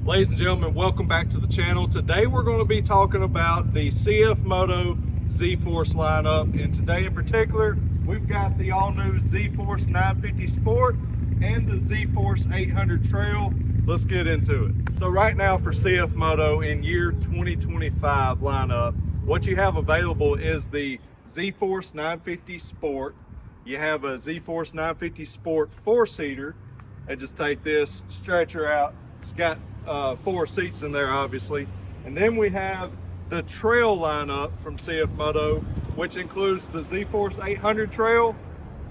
Ladies and gentlemen, welcome back to the channel. Today we're going to be talking about the CFMOTO ZFORCE lineup, and today in particular we've got the all-new ZFORCE 950 Sport and the ZFORCE 800 Trail. Let's get into it. So right now for CFMOTO in year 2025 lineup, what you have available is the ZFORCE 950 Sport. You have a ZFORCE 950 Sport 4-seater. And just take this stretcher out. It's got 4 seats in there, obviously. And then we have the trail lineup from CFMOTO, which includes the ZFORCE 800 Trail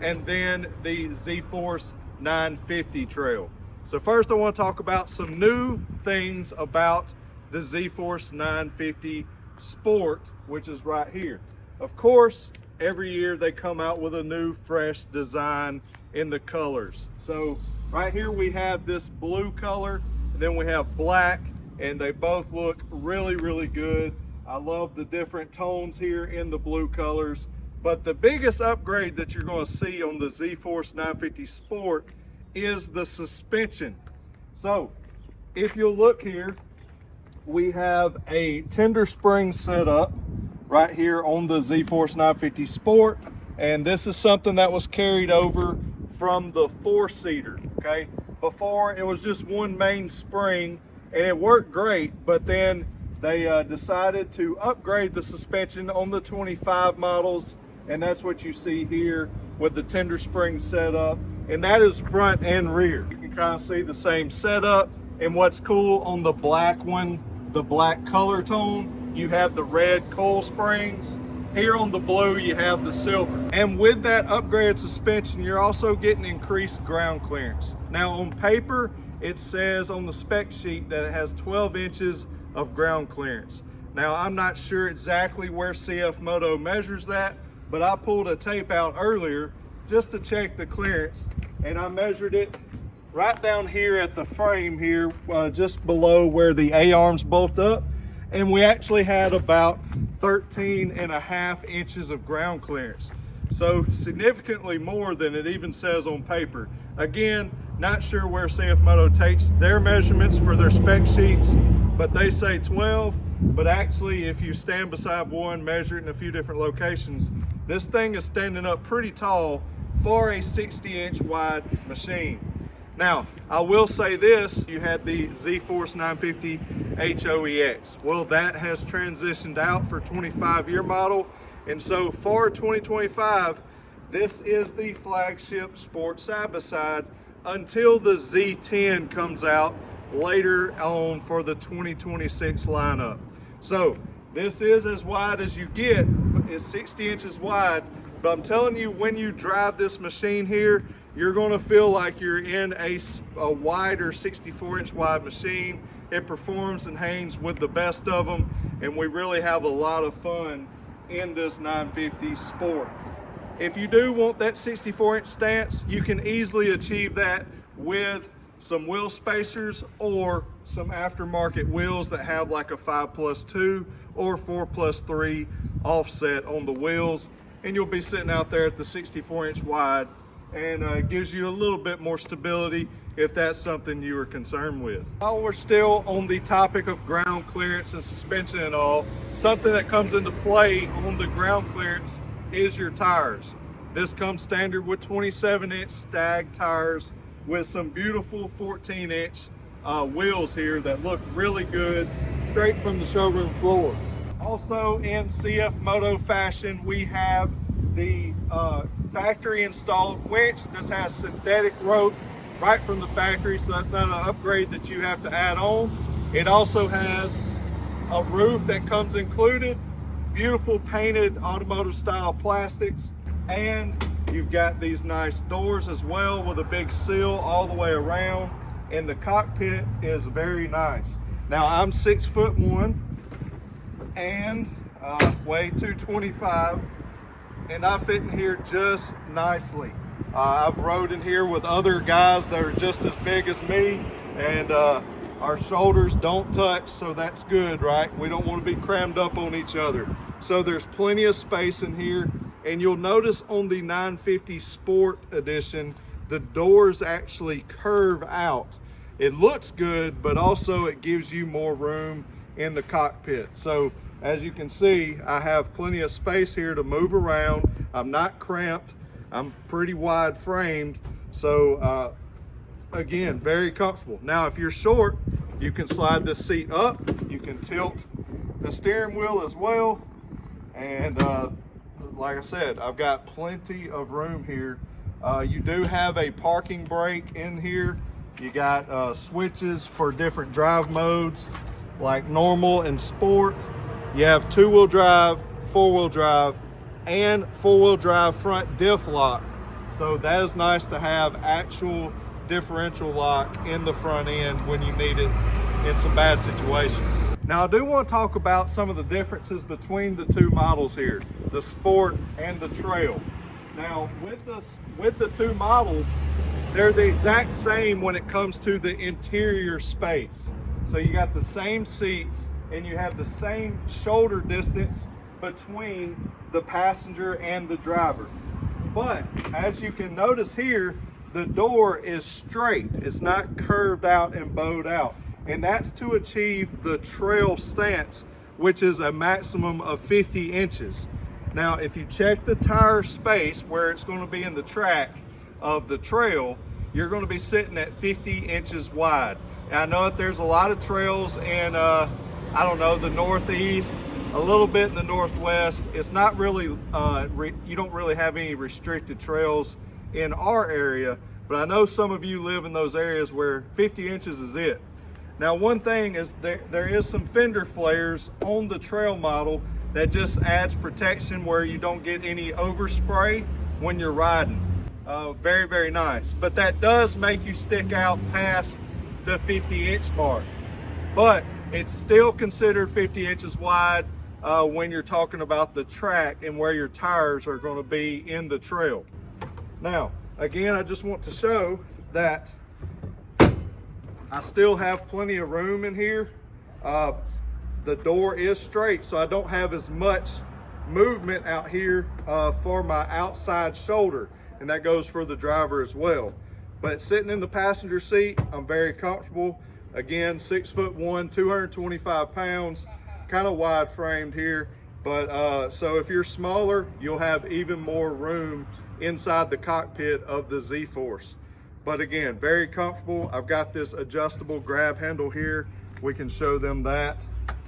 and then the ZFORCE 950 Trail. So first I want to talk about some new things about the ZFORCE 950 Sport, which is right here. Of course, every year they come out with a new fresh design in the colors. So right here we have this blue color, and then we have black, and they both look really, really good. I love the different tones here in the blue colors. But the biggest upgrade that you're going to see on the ZFORCE 950 Sport is the suspension. So if you'll look here, we have a tender spring setup right here on the ZFORCE 950 Sport, and this is something that was carried over from the 4-seater. Okay, before it was just one main spring and it worked great, but then they decided to upgrade the suspension on the 25 models, and that's what you see here with the tender spring setup, and that is front and rear. You can kind of see the same setup, and what's cool on the black one, the black color tone, you have the red coil springs. Here on the blue, you have the silver. And with that upgraded suspension, you're also getting increased ground clearance. Now on paper, it says on the spec sheet that it has 12 inches of ground clearance. Now I'm not sure exactly where CFMOTO measures that, but I pulled a tape out earlier just to check the clearance, and I measured it right down here at the frame here, just below where the A-arms bolt up. And we actually had about 13.5 inches of ground clearance. So significantly more than it even says on paper. Again, not sure where CFMOTO takes their measurements for their spec sheets, but they say 12. But actually, if you stand beside one, measure it in a few different locations, this thing is standing up pretty tall for a 60-inch wide machine. Now, I will say this, you had the ZFORCE 950 HOEX. Well, that has transitioned out for 25-year model. And so for 2025, this is the flagship sport side-by-side until the Z10 comes out later on for the 2026 lineup. So this is as wide as you get. It's 60 inches wide. But I'm telling you, when you drive this machine here, you're going to feel like you're in a wider 64-inch wide machine. It performs and hangs with the best of them, and we really have a lot of fun in this 950 Sport. If you do want that 64-inch stance, you can easily achieve that with some wheel spacers or some aftermarket wheels that have like a 5+2 or 4+3 offset on the wheels, and you'll be sitting out there at the 64-inch wide, and it gives you a little bit more stability if that's something you are concerned with. While we're still on the topic of ground clearance and suspension and all, something that comes into play on the ground clearance is your tires. This comes standard with 27-inch stag tires with some beautiful 14-inch wheels here that look really good straight from the showroom floor. Also in CFMOTO fashion, we have the factory installed winch. This has synthetic rope right from the factory, so that's not an upgrade that you have to add on. It also has a roof that comes included, beautiful painted automotive style plastics, and you've got these nice doors as well with a big seal all the way around, and the cockpit is very nice. Now I'm 6'1" and weigh 225, and I fit in here just nicely. I've rode in here with other guys that are just as big as me, and our shoulders don't touch, so that's good, right? We don't want to be crammed up on each other. So there's plenty of space in here, and you'll notice on the 950 Sport Edition, the doors actually curve out. it looks good, but also it gives you more room in the cockpit. So as you can see, I have plenty of space here to move around. I'm not cramped. I'm pretty wide framed. So again, very comfortable. Now, if you're short, you can slide this seat up. You can tilt the steering wheel as well. And like I said, I've got plenty of room here. You do have a parking brake in here. You got switches for different drive modes like normal and sport. You have 2-wheel drive, 4-wheel drive, and 4-wheel drive front diff lock. So that is nice to have actual differential lock in the front end when you need it in some bad situations. Now I do want to talk about some of the differences between the two models here, the Sport and the Trail. Now with the two models, they're the exact same when it comes to the interior space. So you got the same seats and you have the same shoulder distance between the passenger and the driver. But as you can notice here, the door is straight. It's not curved out and bowed out. And that's to achieve the Trail stance, which is a maximum of 50 inches. Now, if you check the tire space where it's going to be in the track of the Trail, you're going to be sitting at 50 inches wide. And I know that there's a lot of trails in, I don't know, the Northeast, a little bit in the Northwest. It's not really, you don't really have any restricted trails in our area, but I know some of you live in those areas where 50 inches is it. Now, one thing is there is some fender flares on the Trail model that just adds protection where you don't get any overspray when you're riding. Very, very nice. But that does make you stick out past the 50-inch mark. But it's still considered 50 inches wide when you're talking about the track and where your tires are going to be in the Trail. Now, again, I just want to show that I still have plenty of room in here. The door is straight, so I don't have as much movement out here for my outside shoulder, and that goes for the driver as well. But sitting in the passenger seat, I'm very comfortable. Again, 6'1", 225 pounds, kind of wide framed here. But so if you're smaller, you'll have even more room inside the cockpit of the Z-Force. But again, very comfortable. I've got this adjustable grab handle here. We can show them that.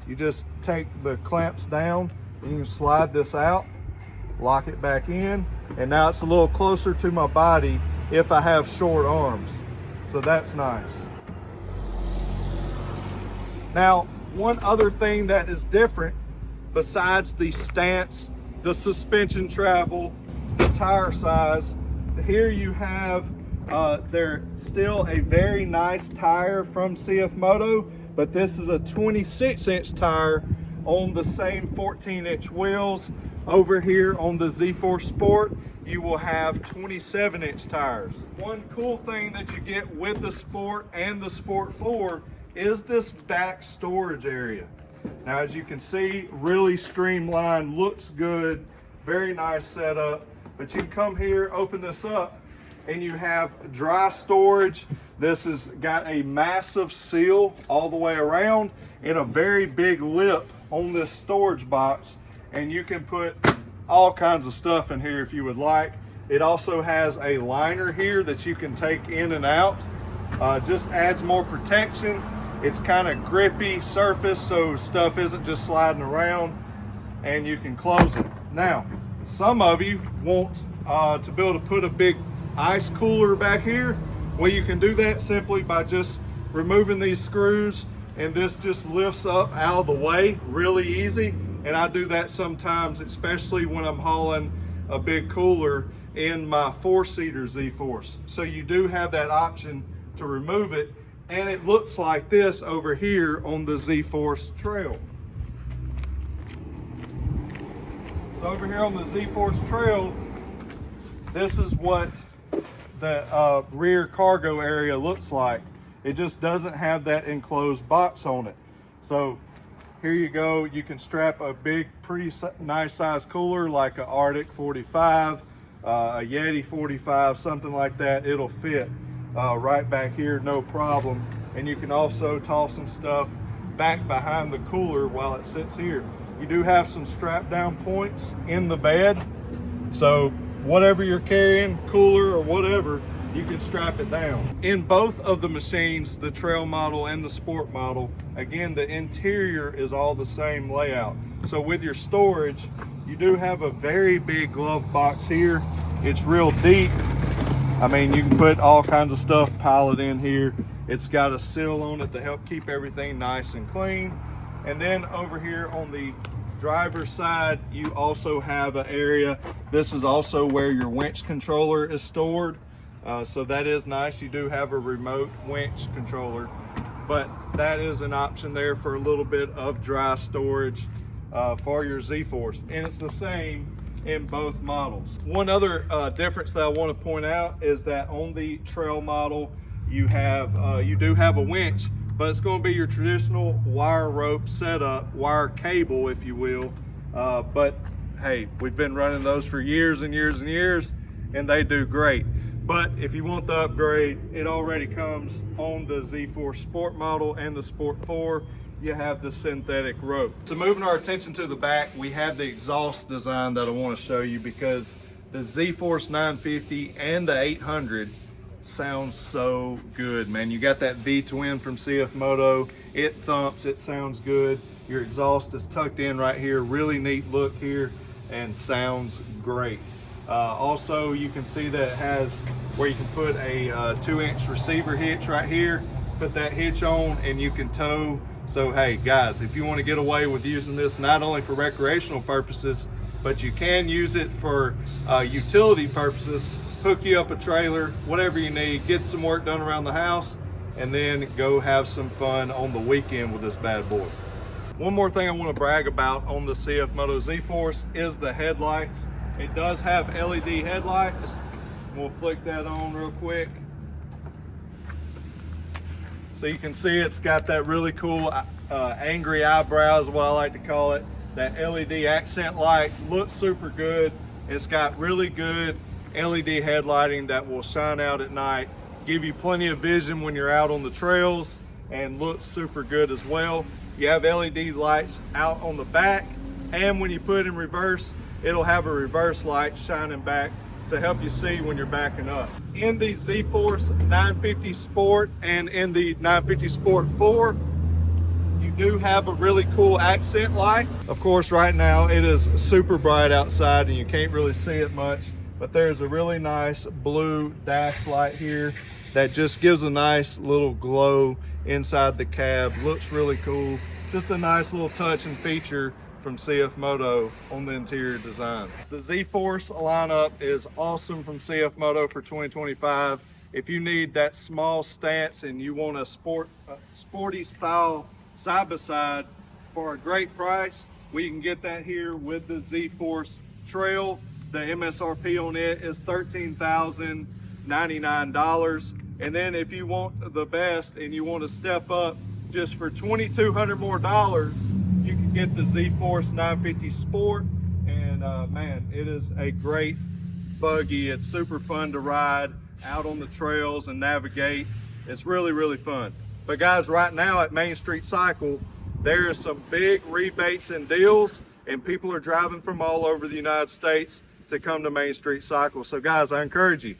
You just take the clamps down and you can slide this out, lock it back in, and now it's a little closer to my body if I have short arms. So that's nice. Now, one other thing that is different besides the stance, the suspension travel, the tire size, here you have they're still a very nice tire from CFMOTO, but this is a 26-inch tire on the same 14-inch wheels. Over here on the Z-Force Sport, you will have 27-inch tires. One cool thing that you get with the Sport and the Sport 4 is this back storage area. Now, as you can see, really streamlined, looks good, very nice setup. But you can come here, open this up, and you have dry storage. This has got a massive seal all the way around and a very big lip on this storage box, and you can put all kinds of stuff in here if you would like. It also has a liner here that you can take in and out. Just adds more protection. It's kind of grippy surface, so stuff isn't just sliding around, and you can close it. Now, some of you want to be able to put a big ice cooler back here. Well, you can do that simply by just removing these screws, and this just lifts up out of the way really easy. And I do that sometimes, especially when I'm hauling a big cooler in my 4-seater Z-Force. So you do have that option to remove it, and it looks like this over here on the Z-Force Trail. So over here on the Z-Force Trail, this is what the rear cargo area looks like. It just doesn't have that enclosed box on it. So here you go. You can strap a big, pretty nice size cooler like a Arctic 45, a Yeti 45, something like that. It'll fit right back here, no problem. and you can also toss some stuff back behind the cooler while it sits here. You do have some strap down points in the bed, so whatever you're carrying, cooler or whatever, you can strap it down. In both of the machines, the trail model and the sport model, again, the interior is all the same layout. So with your storage, you do have a very big glove box here. It's real deep. I mean, you can put all kinds of stuff, pile it in here. It's got a seal on it to help keep everything nice and clean. And then over here on the driver's side, you also have an area. This is also where your winch controller is stored. So that is nice. You do have a remote winch controller, but that is an option there for a little bit of dry storage for your Z-Force. And it's the same in both models. One other difference that I want to point out is that on the trail model, you do have a winch, but it's going to be your traditional wire rope setup, wire cable, if you will. But hey, we've been running those for years and years and years, and they do great. But if you want the upgrade, it already comes on the Z-Force Sport model and the Sport 4. You have the synthetic rope. So moving our attention to the back, we have the exhaust design that I want to show you, because the Z-Force 950 and the 800 sounds so good, man. You got that V-twin from CFMOTO. It thumps, it sounds good. Your exhaust is tucked in right here. Really neat look here and sounds great. Also, you can see that it has where you can put a 2-inch receiver hitch right here. Put that hitch on and you can tow. So hey guys, if you want to get away with using this not only for recreational purposes, but you can use it for utility purposes, hook you up a trailer, whatever you need, get some work done around the house, and then go have some fun on the weekend with this bad boy. One more thing I want to brag about on the CFMOTO Z-Force is the headlights. It does have LED headlights. We'll flick that on real quick. So you can see it's got that really cool angry eyebrows, what I like to call it. That LED accent light looks super good. It's got really good LED headlighting that will shine out at night, give you plenty of vision when you're out on the trails, and looks super good as well. You have LED lights out on the back, and when you put it in reverse, it'll have a reverse light shining back to help you see when you're backing up. In the Z-Force 950 Sport and in the 950 Sport 4, you do have a really cool accent light. Of course, right now it is super bright outside and you can't really see it much, but there's a really nice blue dash light here that just gives a nice little glow inside the cab. Looks really cool. Just a nice little touch and feature from CFMOTO on the interior design. The Z-Force lineup is awesome from CFMOTO for 2025. If you need that small stance and you want a sporty style side-by-side for a great price, we can get that here with the Z-Force Trail. The MSRP on it is $13,099. And then if you want the best and you want to step up just for $2,200 more, you can get the Z-Force 950 Sport. And man, it is a great buggy. It's super fun to ride out on the trails and navigate. It's really, really fun. But guys, right now at Main Street Cycle, there are some big rebates and deals, and people are driving from all over the United States to come to Main Street Cycle. So guys, I encourage you,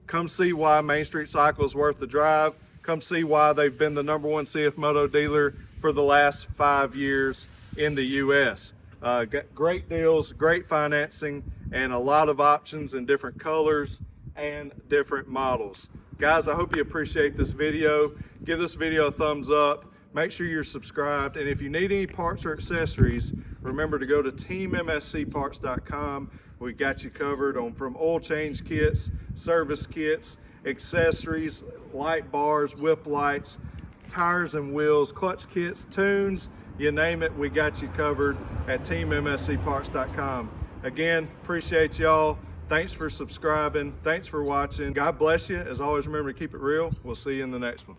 come see why Main Street Cycle is worth the drive. Come see why they've been the #1 CFMOTO dealer for the last 5 years in the US. Got great deals, great financing, and a lot of options in different colors and different models. Guys, I hope you appreciate this video. Give this video a thumbs up. Make sure you're subscribed. And if you need any parts or accessories, remember to go to teammscparts.com. We got you covered on from oil change kits, service kits, accessories, light bars, whip lights, tires and wheels, clutch kits, tunes, you name it, we got you covered at teammscparts.com. Again, appreciate y'all. Thanks for subscribing. Thanks for watching. God bless you. As always, remember to keep it real. We'll see you in the next one.